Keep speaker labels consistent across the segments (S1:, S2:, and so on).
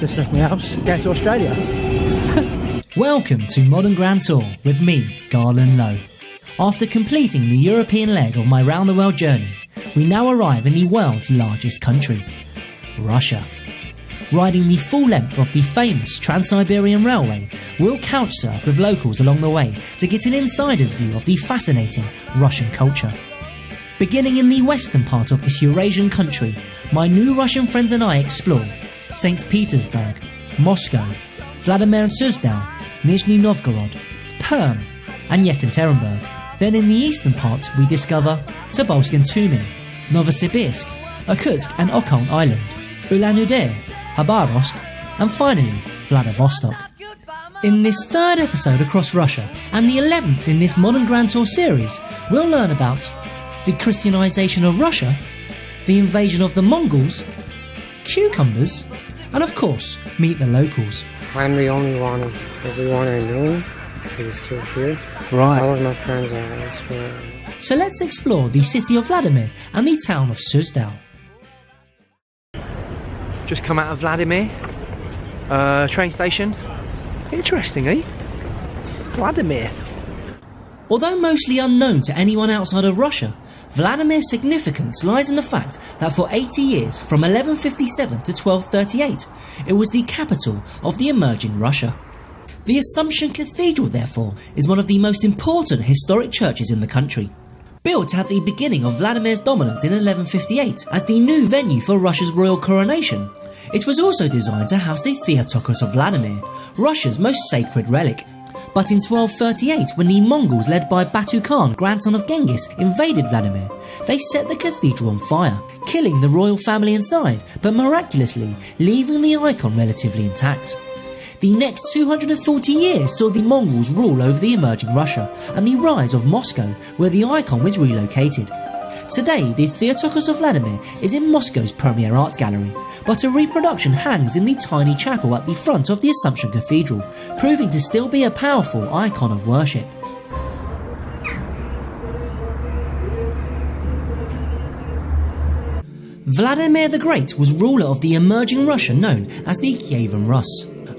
S1: Just left my house, going to Australia.
S2: Welcome to Modern Grand Tour with me, Garland Lowe. After completing the European leg of my round the world journey, we now arrive in the world's largest country, Russia. Riding the full length of the famous Trans-Siberian Railway, we'll couchsurf with locals along the way to get an insider's view of the fascinating Russian culture. Beginning in the western part of this Eurasian country, my new Russian friends and I explore St. Petersburg, Moscow, Vladimir Suzdal, Nizhny Novgorod, Perm and Yekaterinburg. Then in the eastern part we discover Tobolsk and Tumen, Novosibirsk, Irkutsk and Okhotsk Island, Ulan-Ude, Khabarovsk and finally Vladivostok. In this third episode across Russia and the 11th in this Modern Grand Tour series, we'll learn about the Christianisation of Russia, the invasion of the Mongols, cucumbers and of course meet the locals.
S3: I'm the only one of everyone I knew who's still here.
S1: Right.
S3: All of my friends are elsewhere.
S2: So let's explore the city of Vladimir and the town of Suzdal. Just come out of Vladimir train station. Interesting, eh? Vladimir. Although mostly unknown to anyone outside of Russia, Vladimir's significance lies in the fact that for 80 years, from 1157 to 1238, it was the capital of the emerging Russia. The Assumption Cathedral, therefore, is one of the most important historic churches in the country. Built at the beginning of Vladimir's dominance in 1158 as the new venue for Russia's royal coronation, it was also designed to house the Theotokos of Vladimir, Russia's most sacred relic. But in 1238, when the Mongols led by Batu Khan, grandson of Genghis, invaded Vladimir, they set the cathedral on fire, killing the royal family inside, but miraculously leaving the icon relatively intact. The next 240 years saw the Mongols rule over the emerging Russia and the rise of Moscow, where the icon was relocated. Today, the Theotokos of Vladimir is in Moscow's premier art gallery, but a reproduction hangs in the tiny chapel at the front of the Assumption Cathedral, proving to still be a powerful icon of worship. Vladimir the Great was ruler of the emerging Russia known as the Kievan Rus.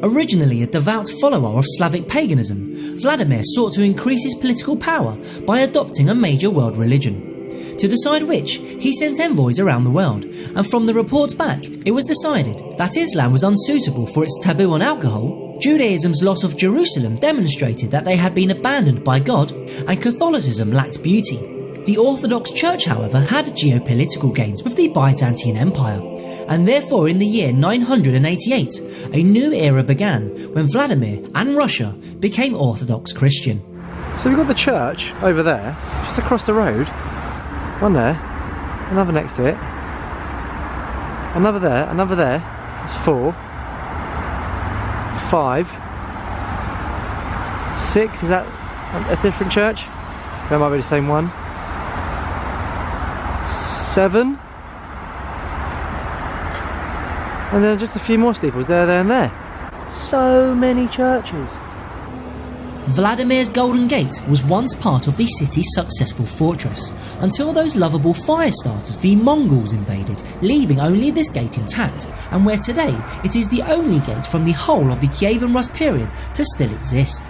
S2: Originally a devout follower of Slavic paganism, Vladimir sought to increase his political power by adopting a major world religion. To decide which, he sent envoys around the world, and from the reports back, it was decided that Islam was unsuitable for its taboo on alcohol, Judaism's loss of Jerusalem demonstrated that they had been abandoned by God, and Catholicism lacked beauty. The Orthodox Church, however, had geopolitical gains with the Byzantine Empire, and therefore in the year 988, a new era began when Vladimir and Russia became Orthodox Christian.
S4: So we've got the church over there, just across the road. One there, another next to it, another there, that's 4, 5, 6, is that a different church? That might be the same one. 7, and then just a few more steeples there and there. So many churches.
S2: Vladimir's Golden Gate was once part of the city's successful fortress, until those lovable fire starters, the Mongols, invaded, leaving only this gate intact, and where today it is the only gate from the whole of the Kievan Rus period to still exist.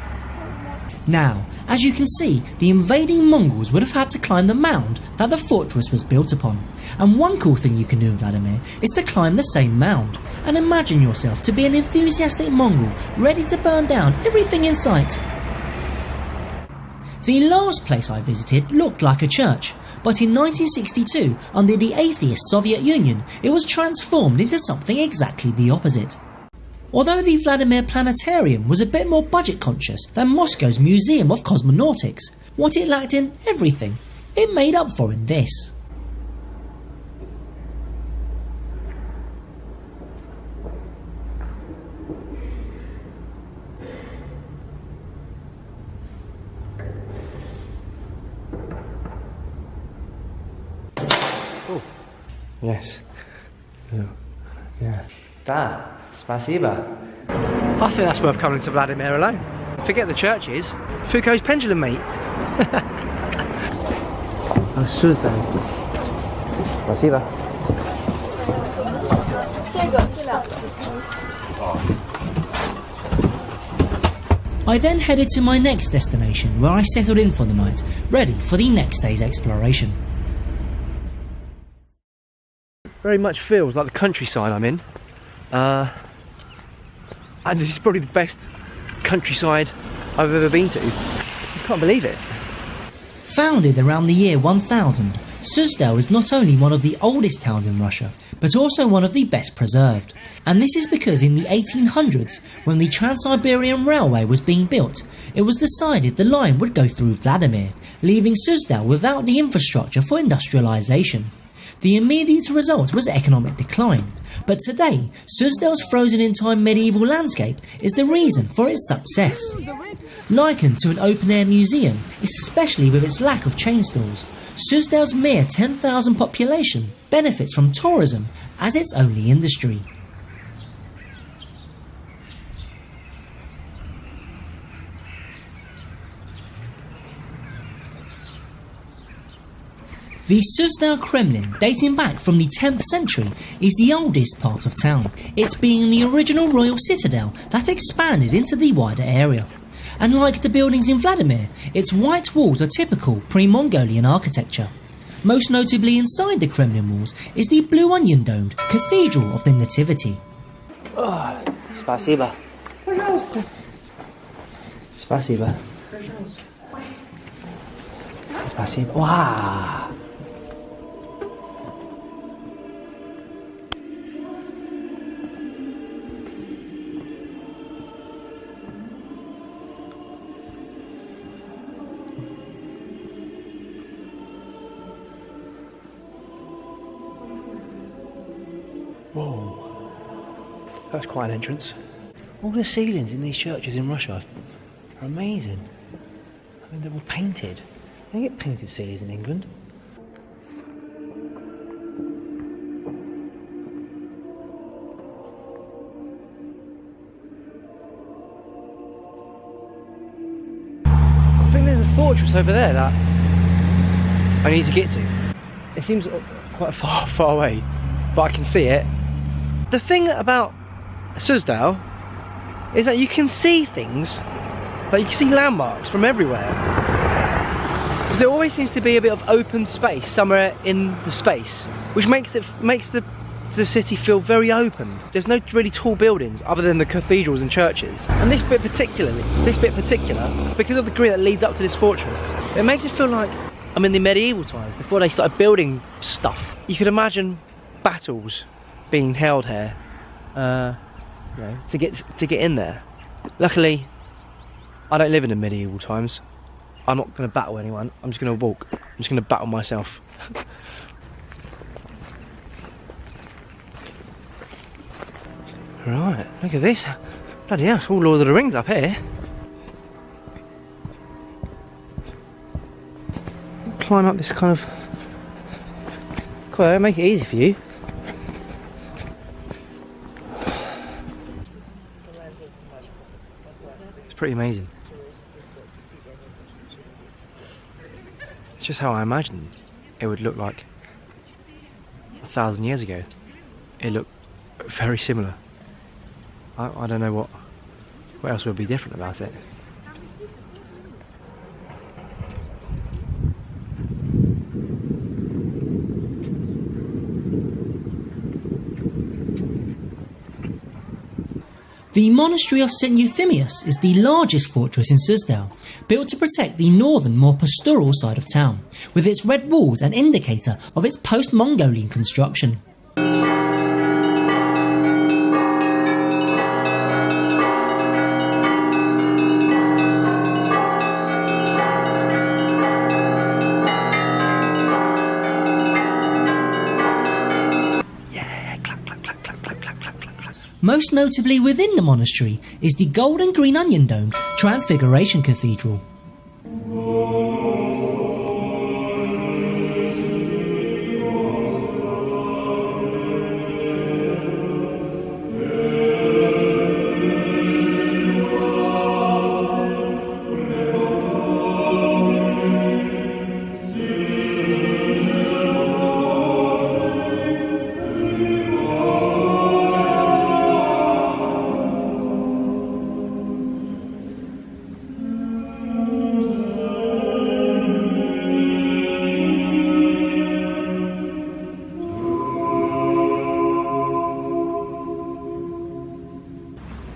S2: Now, as you can see, the invading Mongols would have had to climb the mound that the fortress was built upon, and one cool thing you can do in Vladimir is to climb the same mound, and imagine yourself to be an enthusiastic Mongol ready to burn down everything in sight. The last place I visited looked like a church, but in 1962, under the atheist Soviet Union, it was transformed into something exactly the opposite. Although the Vladimir Planetarium was a bit more budget conscious than Moscow's Museum of Cosmonautics, what it lacked in everything, it made up for in this.
S4: Yes. Yeah. Da. Spasiba. I think that's worth coming to Vladimir alone. Forget the churches. Foucault's pendulum, mate. Oh, Suzdal. Spasiba.
S2: I then headed to my next destination, where I settled in for the night, ready for the next day's exploration.
S4: Very much feels like the countryside I'm in. And this is probably the best countryside I've ever been to. I can't believe it.
S2: Founded around the year 1000, Suzdal is not only one of the oldest towns in Russia, but also one of the best preserved. And this is because in the 1800s, when the Trans-Siberian Railway was being built, it was decided the line would go through Vladimir, leaving Suzdal without the infrastructure for industrialisation. The immediate result was economic decline, but today, Suzdal's frozen-in-time medieval landscape is the reason for its success. Likened to an open-air museum, especially with its lack of chain stores, Suzdal's mere 10,000 population benefits from tourism as its only industry. The Suzdal Kremlin, dating back from the 10th century, is the oldest part of town, it being the original royal citadel that expanded into the wider area. And like the buildings in Vladimir, its white walls are typical pre-Mongolian architecture. Most notably inside the Kremlin walls is the blue onion-domed Cathedral of the Nativity.
S4: Oh, спасибо.
S1: Пожалуйста.
S4: Спасибо. Спасибо. Wow. Whoa, that's quite an entrance. All the ceilings in these churches in Russia are amazing. I mean, they're all painted. They get painted ceilings in England. I think there's a fortress over there that I need to get to. It seems quite far away, but I can see it. The thing about Suzdal is that you can see things, like you can see landmarks from everywhere. Because there always seems to be a bit of open space somewhere in the space, which makes the city feel very open. There's no really tall buildings other than the cathedrals and churches. And this bit particular, because of the green that leads up to this fortress, it makes it feel like I'm in the medieval times, before they started building stuff. You could imagine battles being held here, you know, to get in there. Luckily, I don't live in the medieval times. I'm not going to battle anyone. I'm just going to walk. I'm just going to battle myself. Right, look at this. Bloody hell, it's all Lord of the Rings up here. Climb up this kind of... Quite make it easy for you. It's pretty amazing. It's just how I imagined it would look like 1,000 years ago. It looked very similar. I don't know what else would be different about it.
S2: The Monastery of St. Euthymius is the largest fortress in Suzdal, built to protect the northern, more pastoral side of town, with its red walls an indicator of its post-Mongolian construction. Most notably within the monastery is the gold and green onion domed Transfiguration Cathedral.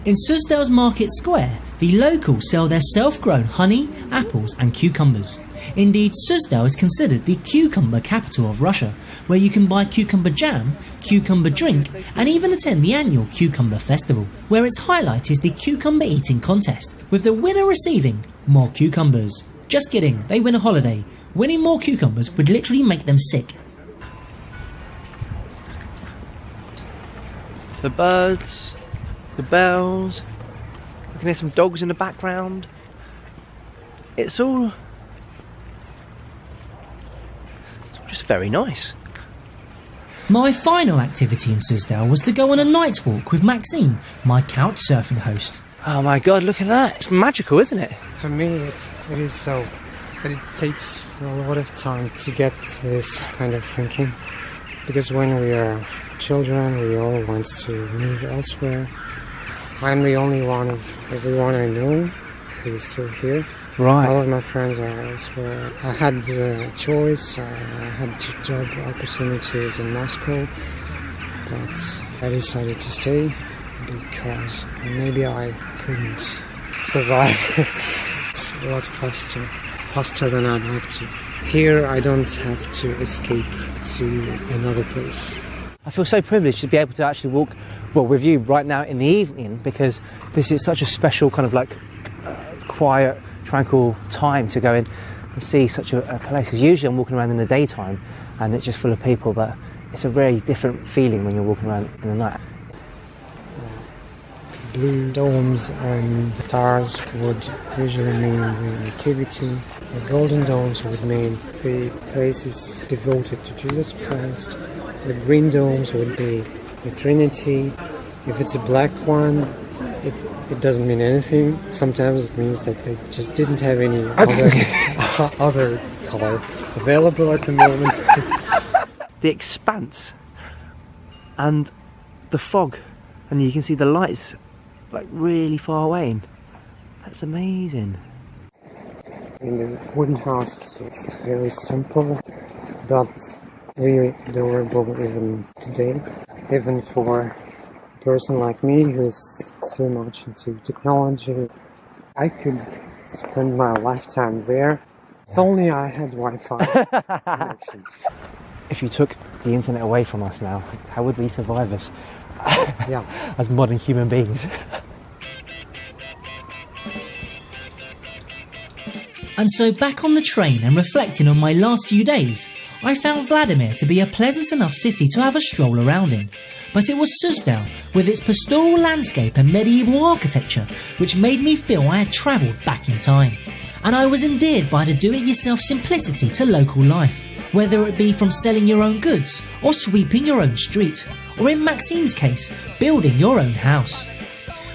S2: In Suzdal's market square, the locals sell their self-grown honey, apples and cucumbers. Indeed, Suzdal is considered the cucumber capital of Russia, where you can buy cucumber jam, cucumber drink and even attend the annual cucumber festival, where its highlight is the cucumber eating contest, with the winner receiving more cucumbers. Just kidding, they win a holiday. Winning more cucumbers would literally make them sick.
S4: The birds, the bells, I can hear some dogs in the background. It's all just very nice.
S2: My final activity in Suzdal was to go on a night walk with Maxime, my couchsurfing host.
S4: Oh my god, look at that. It's magical, isn't it?
S3: For me, it is so. But it takes a lot of time to get this kind of thinking. Because when we are children, we all want to move elsewhere. I'm the only one of everyone I know who is still here.
S4: Right.
S3: All of my friends are elsewhere. I had a choice. I had job opportunities in Moscow, but I decided to stay because maybe I couldn't survive. It's a lot faster than I'd like to. Here I don't have to escape to another place.
S4: I feel so privileged to be able to actually walk, well, with you right now in the evening, because this is such a special kind of like quiet, tranquil time to go in and see such a place. Because usually I'm walking around in the daytime and it's just full of people, but it's a very different feeling when you're walking around in the night.
S3: Blue domes and stars would usually mean the Nativity. The golden domes would mean the place is devoted to Jesus Christ. The green domes would be the Trinity. If it's a black one, it doesn't mean anything. Sometimes it means that they just didn't have any other color available at the moment.
S4: The expanse and the fog, and you can see the lights like really far away. And that's amazing.
S3: In the wooden houses, it's very simple, but really adorable even today. Even for a person like me who's so much into technology, I could spend my lifetime there if only I had Wi-Fi connections.
S4: If you took the internet away from us now, how would we survive as as modern human beings?
S2: And so back on the train and reflecting on my last few days, I found Vladimir to be a pleasant enough city to have a stroll around in. But it was Suzdal, with its pastoral landscape and medieval architecture, which made me feel I had travelled back in time. And I was endeared by the do-it-yourself simplicity to local life, whether it be from selling your own goods, or sweeping your own street, or in Maxime's case, building your own house.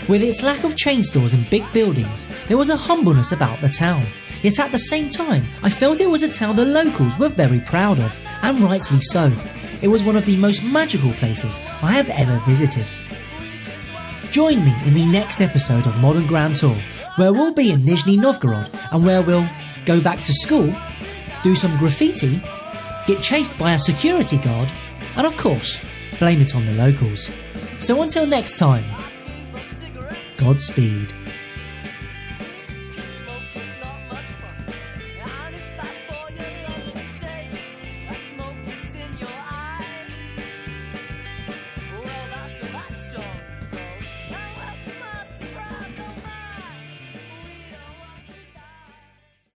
S2: With its lack of chain stores and big buildings, there was a humbleness about the town. Yet at the same time, I felt it was a town the locals were very proud of, and rightly so. It was one of the most magical places I have ever visited. Join me in the next episode of Modern Grand Tour, where we'll be in Nizhny Novgorod and where we'll go back to school, do some graffiti, get chased by a security guard, and of course, blame it on the locals. So until next time, Godspeed.